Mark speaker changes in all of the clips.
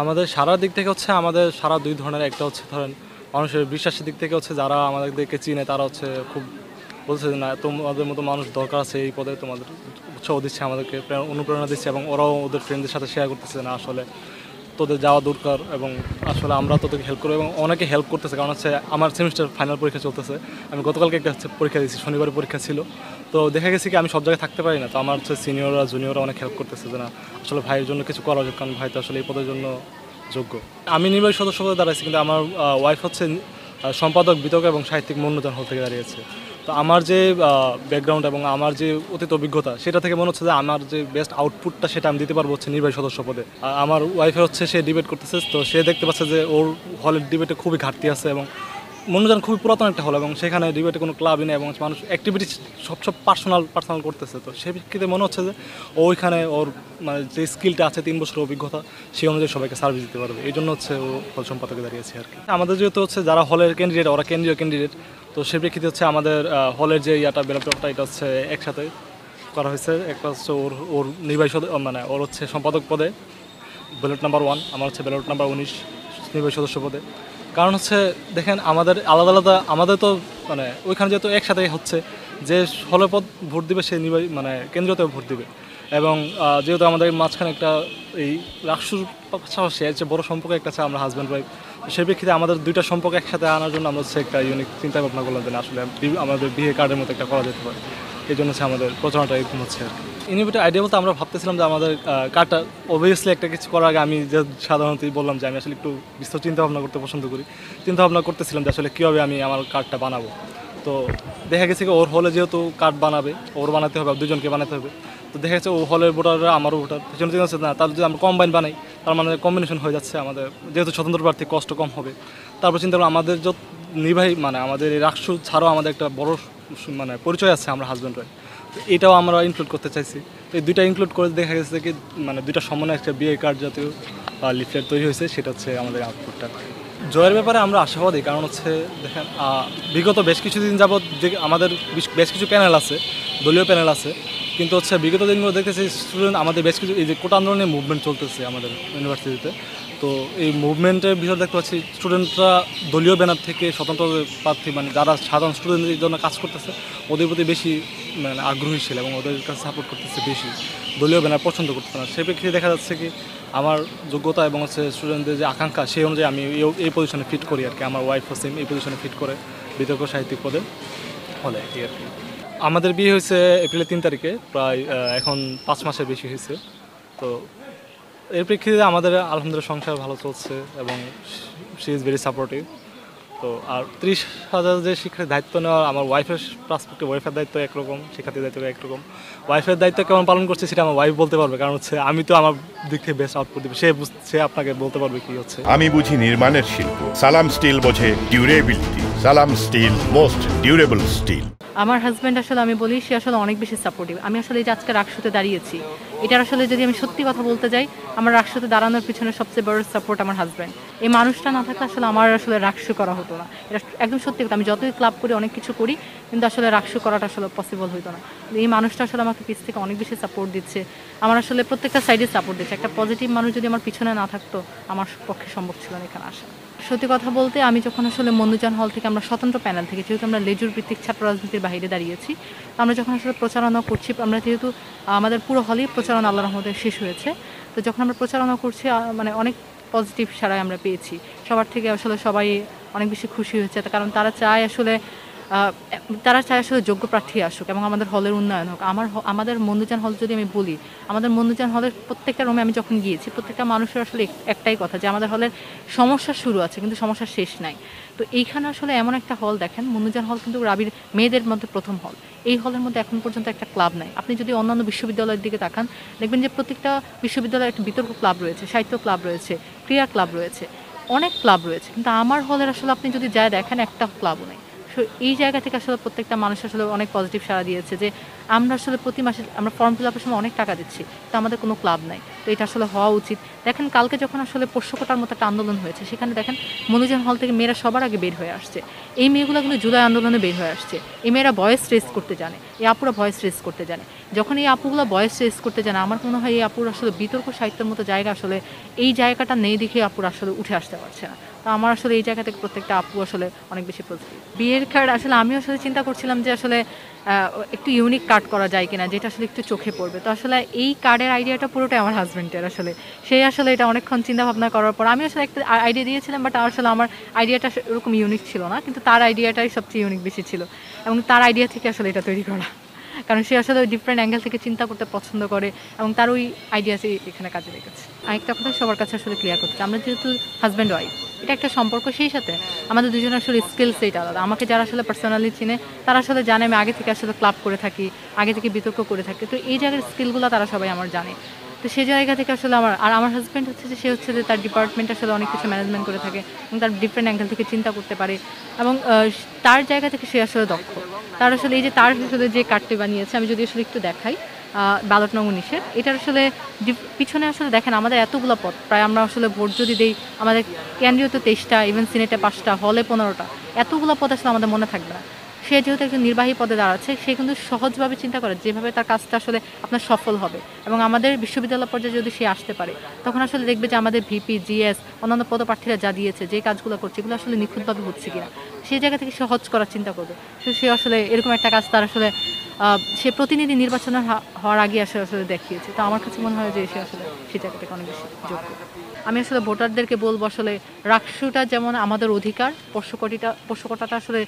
Speaker 1: আমাদের সারা দিক থেকে হচ্ছে আমাদের সারা দুই ধরনের, একটা হচ্ছে ধরেন মানুষের বিশ্বাসের দিক থেকে হচ্ছে যারা আমাদেরকে চিনে তারা হচ্ছে খুব বলছে যে না তোমাদের মতো মানুষ দরকার আছে এই পদে, তোমাদের উৎসাহ দিচ্ছে, আমাদেরকে অনুপ্রেরণা দিচ্ছে এবং ওরাও ওদের ফ্রেন্ডদের সাথে শেয়ার করতেছে না আসলে তোদের যাওয়া দরকার এবং আসলে আমরা তোদেরকে হেল্প করবো, এবং অনেকে হেল্প করতেছে। কারণ হচ্ছে আমার সেমিস্টার ফাইনাল পরীক্ষা চলতেছে, আমি গতকালকে একটা হচ্ছে পরীক্ষা দিয়েছি, শনিবারের পরীক্ষা ছিল। তো দেখা গেছে কি আমি সব জায়গায় থাকতে পারি না, তো আমার হচ্ছে সিনিয়ররা জুনিয়ররা অনেক হেল্প করতেছে যে না আসলে ভাইয়ের জন্য কিছু করা উচিত, কারণ ভাই তো আসলে এই পদের জন্য যোগ্য। আমি নির্বাহী সদস্য পদে দাঁড়াইছি, কিন্তু আমার ওয়াইফ হচ্ছে সম্পাদক বিতর্ক এবং সাহিত্যিক মনোনয়ন হল থেকে দাঁড়িয়েছে। তো আমার যে ব্যাকগ্রাউন্ড এবং আমার যে অতীত অভিজ্ঞতা সেটা থেকে মনে হচ্ছে যে আমার যে বেস্ট আউটপুটটা সেটা আমি দিতে পারবো হচ্ছে নির্বাহী সদস্য পদে। আমার ওয়াইফের হচ্ছে সে ডিবেট করতেছে, তো সে দেখতে পাচ্ছে যে ওর হলের ডিবেটে খুবই ঘাটতি আছে এবং মনোজন খুবই পুরাতন একটা হল এবং সেখানে ডিবেটে কোনো ক্লাবই নেই এবং মানুষ অ্যাক্টিভিটি সব পার্সোনাল করতেছে। তো সেই ভিত্তিতে মনে হচ্ছে যে ওইখানে ওর মানে যে স্কিলটা আছে 3 বছরের অভিজ্ঞতা সেই অনুযায়ী সবাইকে সার্ভিস দিতে পারবে, এই জন্য হচ্ছে ও হল সম্পাদকে দাঁড়িয়েছে আর কি। আমাদের যেহেতু হচ্ছে যারা হলের ক্যান্ডিডেট ওরা কেন্দ্রীয় ক্যান্ডিডেট, তো সে প্রেক্ষিতে হচ্ছে আমাদের হলের যে ইয়াটা ব্যালটটা এটা হচ্ছে একসাথে করা হয়েছে। একটা হচ্ছে ওর ওর নির্বাহী মানে ওর হচ্ছে সম্পাদক পদে ব্যালট নাম্বার 1, আমার হচ্ছে ব্যালট নাম্বার 19 নির্বাহী সদস্য পদে। কারণ হচ্ছে দেখেন আমাদের আলাদা আলাদা, আমাদের তো মানে ওইখানে যেহেতু একসাথে হচ্ছে যে হলে পদ ভোট দিবে সে নির্বাহী মানে কেন্দ্রীয়তেও ভোট দিবে, এবং যেহেতু আমাদের মাঝখানে একটা এই রাষ্ট্র পাশাপাশি এর যে বড়ো সম্পর্ক একটা আছে আমরা হাজব্যান্ড ওয়াইফ, সেই প্রেক্ষিতে আমাদের দুইটা সম্পর্ক একসাথে আনার জন্য আমরা হচ্ছে একটা ইউনিক চিন্তা ভাবনা করলাম যে আসলে আমাদের বিয়ে কার্ডের মতো একটা করা যেতে পারে। এই জন্য হচ্ছে আমাদের প্রচারণাটা এরকম হচ্ছে আর কি। ইনোভেটিভ আইডিয়া বলতে আমরা ভাবতেছিলাম যে আমাদের কার্ডটা অবভিয়াসলি একটা কিছু করার আগে আমি যে সাধারণতই বললাম যে আমি আসলে একটু বিস্তর চিন্তা ভাবনা করতে পছন্দ করি, চিন্তা ভাবনা করতেছিলাম যে আসলে কীভাবে আমি আমার কার্ডটা বানাবো। তো দেখা গেছে কি ওর হলে যেহেতু কার্ড বানাবে ওর বানাতে হবে, দুজনকে বানাতে হবে। তো দেখা যাচ্ছে ও হলের ভোটাররা আমারও ভোটার, সেজন্য চিন্তা হচ্ছে না তার যদি আমরা কম্বাইন বানাই তার মানে কম্বিনেশন হয়ে যাচ্ছে, আমাদের যেহেতু স্বতন্ত্র প্রার্থী কষ্ট কম হবে। তারপর চিন্তা করলাম আমাদের যত নির্বাহী মানে আমাদের এই রাষ্ট্র ছাড়াও আমাদের একটা বড় মানে পরিচয় আছে আমরা হাজব্যান্ড ওয়াইফ, তো এটাও আমরা ইনক্লুড করতে চাইছি। তো এই দুইটা ইনক্লুড করে দেখা গেছে কি মানে দুইটা সমন্বয়ে একটা বিয়ে কার্ড জাতীয় লিফলেট তৈরি হয়েছে, সেটা হচ্ছে আমাদের আউটপুটটা। জয়ের ব্যাপারে আমরা আশাবাদী, কারণ হচ্ছে দেখেন বিগত বেশ কিছুদিন যাবৎ আমাদের বেশ কিছু প্যানেল আছে, দলীয় প্যানেল আছে, কিন্তু হচ্ছে বিগত দিনগুলো দেখতেছি স্টুডেন্ট আমাদের বেশ কিছু এই যে কোটা আন্দোলনের মুভমেন্ট চলতেছে আমাদের ইউনিভার্সিটিতে। তো এই মুভমেন্টের ভিতরে দেখতে পাচ্ছি স্টুডেন্টরা দলীয় ব্যানার থেকে স্বতন্ত্র প্রার্থী মানে যারা সাধারণ স্টুডেন্টদের জন্য কাজ করতেছে ওদের প্রতি বেশি মানে আগ্রহীশীল এবং ওদের কাছে সাপোর্ট করতেছে বেশি, দলীয় ব্যানার পছন্দ করতেছে না। সেই প্রেক্ষিতে দেখা যাচ্ছে কি আমার যোগ্যতা এবং হচ্ছে স্টুডেন্টদের যে আকাঙ্ক্ষা সেই অনুযায়ী আমি এই পজিশনে ফিট করি আর কি। আমার ওয়াইফ সেম এই পজিশনে ফিট করে বিতর্ক সাহিত্যিক পদে হলে আর কি। আমাদের বিয়ে হয়েছে এপ্রিলের 3 তারিখে, প্রায় এখন 5 মাসের বেশি হয়েছে। তো এর প্রেক্ষিতে আমাদের আলহামদুলিল্লাহ সংসার ভালো চলছে এবং শি ইজ ভেরি সাপোর্টিভ। তো আর 30,000 যে শিক্ষার দায়িত্ব নেওয়া আমার ওয়াইফের পার্সপেক্টিভ, ওয়াইফের দায়িত্ব একরকম, শিক্ষার্থীর দায়িত্ব একরকম। ওয়াইফের দায়িত্ব কেমন পালন করছে সেটা আমার ওয়াইফ বলতে পারবে, কারণ হচ্ছে আমি তো আমার দিক থেকে বেস্ট আউটপুট দেবে, সে আপনাকে বলতে পারবে কি হচ্ছে।
Speaker 2: আমি বুঝি নির্মাণের শিল্প, সালাম স্টিল বোঝে ডিউরেবিলিটি। সালাম স্টিল, মোস্ট ডিউরেবল স্টিল।
Speaker 3: আমার হাজব্যান্ড আসলে আমি বলি সে আসলে অনেক বেশি সাপোর্টিভ। আমি আসলে এই যে আজকে রাকসুতে দাঁড়িয়েছি, এটার আসলে যদি আমি সত্যি কথা বলতে যাই আমার রাকসুতে দাঁড়ানোর পিছনে সবচেয়ে বড় সাপোর্ট আমার হাজব্যান্ড। এই মানুষটা না থাকলে আসলে আমার আসলে রাকসু করা হতো না, এটা একদম সত্যি কথা। আমি যতই ক্লাব করি অনেক কিছু করি কিন্তু আসলে রাকসু করাটা আসলে পসিবল হতো না। এই মানুষটা আসলে আমাকে পিছ থেকে অনেক বেশি সাপোর্ট দিচ্ছে, আমার আসলে প্রত্যেকটা সাইডে সাপোর্ট দিচ্ছে। একটা পজিটিভ মানুষ যদি আমার পিছনে না থাকতো আমার পক্ষে সম্ভব ছিল না এখানে আসা। সত্যি কথা বলতে আমি যখন আসলে মন্দুজান হল থেকে আমরা স্বতন্ত্র প্যানেল থেকে, যেহেতু আমরা লেজুর ভিত্তিক ছাত্র রাজনীতির বাইরে দাঁড়িয়েছি, আমরা যখন আসলে প্রচারণা করছি, আমরা যেহেতু আমাদের পুরো হলেই প্রচারণা আল্লাহর রহমতে শেষ হয়েছে, তো যখন আমরা প্রচারণা করছি মানে অনেক পজিটিভ সাড়াই আমরা পেয়েছি সবার থেকে। আসলে সবাই অনেক বেশি খুশি হয়েছে, কারণ তারা চায় আসলে যোগ্য প্রার্থী আসুক এবং আমাদের হলের উন্নয়ন হোক। আমাদের মন্দুজান হল যদি আমি বলি, আমাদের মন্দুজান হলের প্রত্যেকটা রুমে আমি যখন গিয়েছি প্রত্যেকটা মানুষের আসলে একটাই কথা যে আমাদের হলের সমস্যা শুরু আছে কিন্তু সমস্যা শেষ নাই। তো এইখানে আসলে এমন একটা হল দেখেন, মন্দুজান হল কিন্তু রাবির মেয়েদের মধ্যে প্রথম হল। এই হলের মধ্যে এখন পর্যন্ত একটা ক্লাব নাই। আপনি যদি অন্যান্য বিশ্ববিদ্যালয়ের দিকে তাকান দেখবেন যে প্রত্যেকটা বিশ্ববিদ্যালয়ে একটা বিতর্ক ক্লাব রয়েছে, সাহিত্য ক্লাব রয়েছে, ক্রীড়া ক্লাব রয়েছে, অনেক ক্লাব রয়েছে, কিন্তু আমার হলের আসলে আপনি যদি যায় দেখেন একটা ক্লাবও নেই। সো এই জায়গা থেকে আসলে প্রত্যেকটা মানুষ আসলে অনেক পজিটিভ সাড়া দিয়েছে যে আমরা আসলে প্রতি মাসে আমরা ফর্ম ফিল আপের সময় অনেক টাকা দিচ্ছি, তো আমাদের কোনো ক্লাব নাই। তো তো এটা আসলে হওয়া উচিত। দেখেন কালকে যখন আসলে পোষ্যকোটার মতো একটা আন্দোলন হয়েছে, সেখানে দেখেন মনোজন হল থেকে মেয়েরা সবার আগে বের হয়ে আসছে। এই মেয়েগুলো কিন্তু জুলাই আন্দোলনে বের হয়ে আসছে। এই মেয়েরা ভয়েস রেজ করতে জানে, এই আপুরা ভয়েস রেজ করতে জানে। যখন এই আপুগুলো ভয়েস রেজ করতে জানে, আমার মনে হয় এই আপুর আসলে বিতর্ক সাহিত্যের মতো জায়গা আসলে এই জায়গাটা নেই দেখে আপুর আসলে উঠে আসতে পারছে না। তো আমার আসলে এই জায়গা থেকে প্রত্যেকটা আপু আসলে অনেক বেশি পজিটিভ। বিয়ের কার্ড আসলে আমি আসলে চিন্তা করছিলাম যে আসলে একটু ইউনিক কার্ড করা যায় কিনা, যেটা আসলে একটু চোখে পড়বে। তো আসলে এই কার্ডের আইডিয়াটা পুরোটাই আমার হাজব্যান্ডের। আসলে সেই আসলে এটা অনেকক্ষণ চিন্তা ভাবনা করার পর আমি আসলে একটা আইডিয়া দিয়েছিলাম, বাট আসলে আমার আইডিয়াটা ওরকম ইউনিক ছিল না, কিন্তু তার আইডিয়াটাই সবচেয়ে ইউনিক বেশি ছিল এবং তার আইডিয়া থেকে আসলে এটা তৈরি করা, কারণ সে আসলে ডিফারেন্ট অ্যাঙ্গেল থেকে চিন্তা করতে পছন্দ করে এবং তার ওই আইডিয়াসই এখানে কাজে লেগেছে। আরেকটা কথা সবার কাছে আসলে ক্লিয়ার করতে চাই, আমরা যেহেতু হাজব্যান্ড ওয়াইফ, এটা একটা সম্পর্ক, সেই সাথে আমাদের দুজনের আসলে স্কিল সেট আলাদা। আমাকে যারা আসলে পার্সোনালি চিনে তারা আসলে জানে আমি আগে থেকে আসলে ক্লাব করে থাকি, আগে থেকে বিতর্ক করে থাকি। তো এই জায়গার স্কিলগুলো তারা সবাই আমার জানে। তো সেই জায়গা থেকে আসলে আমার হাজব্যান্ড হচ্ছে যে সে হচ্ছে যে তার ডিপার্টমেন্ট আসলে অনেক কিছু ম্যানেজমেন্ট করে থাকে এবং তার ডিফারেন্ট অ্যাঙ্গেল থেকে চিন্তা করতে পারে এবং তার জায়গা থেকে সে আসলে দক্ষ। তার আসলে এই যে তার আসলে যে কার্ডটি বানিয়েছে, আমি যদি আসলে একটু দেখাই, ব্যালট নং 19-এর, এটার আসলে পিছনে আসলে দেখেন আমাদের এতগুলো পদ, প্রায় আমরা আসলে ভোট যদি দেই আমাদের কেন্দ্রীয় তো 23টা, ইভেন সিনেটে 5টা, হলে 15টা, এতগুলো পদ আসলে আমাদের মনে থাকবে না। সে যেহেতু একজন নির্বাহী পদে দাঁড়াচ্ছে, সে কিন্তু সহজভাবে চিন্তা করে যেভাবে তার কাজটা আসলে আপনার সফল হবে এবং আমাদের বিশ্ববিদ্যালয় পর্যায়ে যদি সে আসতে পারে, তখন আসলে দেখবে যে আমাদের ভিপি, জিএস, অন্যান্য পদপ্রার্থীরা যা দিয়েছে, যে কাজগুলো করছে, এগুলো আসলে নিখুঁতভাবে হচ্ছে কিনা, সেই জায়গা থেকে সহজ করার চিন্তা করবে। সে আসলে এরকম একটা কাজ তার আসলে সে প্রতিনিধি নির্বাচনের হওয়ার আগে আসলে দেখিয়েছে। তো আমার কাছে মনে হয় যে সে আসলে সেই জায়গা থেকে অনেক বেশি যোগ্য। আমি আসলে ভোটারদেরকে বলবো আসলে রাকসুটা যেমন আমাদের অধিকার, পোষ্যকোটাটা আসলে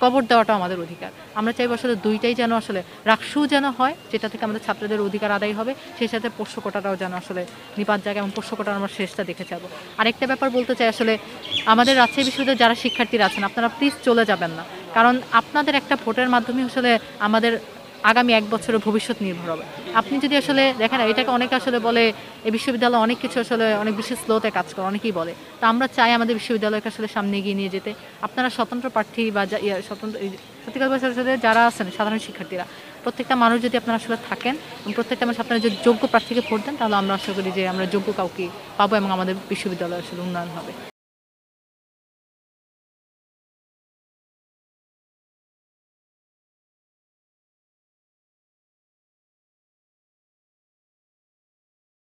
Speaker 3: কবর দেওয়াটা আমাদের অধিকার। আমরা চাইবো আসলে দুইটাই যেন আসলে রাকসু যেন হয়, যেটা থেকে আমাদের ছাত্রদের অধিকার আদায় হবে, সেই সাথে পোষ্যকোটাটাও যেন আসলে নিপাত জায়গা এবং পোষ্যকোটার আমরা শেষটা দেখে যাবো। আরেকটা ব্যাপার বলতে চাই, আসলে আমাদের রাজশাহী বিশ্ববিদ্যালয়ের যারা শিক্ষার্থীরা আছেন, আপনারা প্লিজ চলে যাবেন না, কারণ আপনাদের একটা ভোটের মাধ্যমে আসলে আমাদের আগামী 1 বছরের ভবিষ্যৎ নির্ভর হবে। আপনি যদি আসলে দেখেন, এটাকে অনেকে আসলে বলে এই বিশ্ববিদ্যালয় অনেক কিছু আসলে অনেক বেশি স্লোতে কাজ করে, অনেকেই বলে। তো আমরা চাই আমাদের বিশ্ববিদ্যালয়কে আসলে সামনে এগিয়ে নিয়ে যেতে। আপনারা স্বতন্ত্র প্রার্থী বা সত্যিকার আসলে যারা আছেন সাধারণ শিক্ষার্থীরা, প্রত্যেকটা মানুষ যদি আপনারা আসলে থাকেন এবং প্রত্যেকটা মানুষ আপনারা যদি যোগ্য প্রার্থীকে ভোট দেন, তাহলে আমরা আশা করি যে আমরা যোগ্য কাউকে পাবো এবং আমাদের বিশ্ববিদ্যালয় আসলে উন্নয়ন হবে।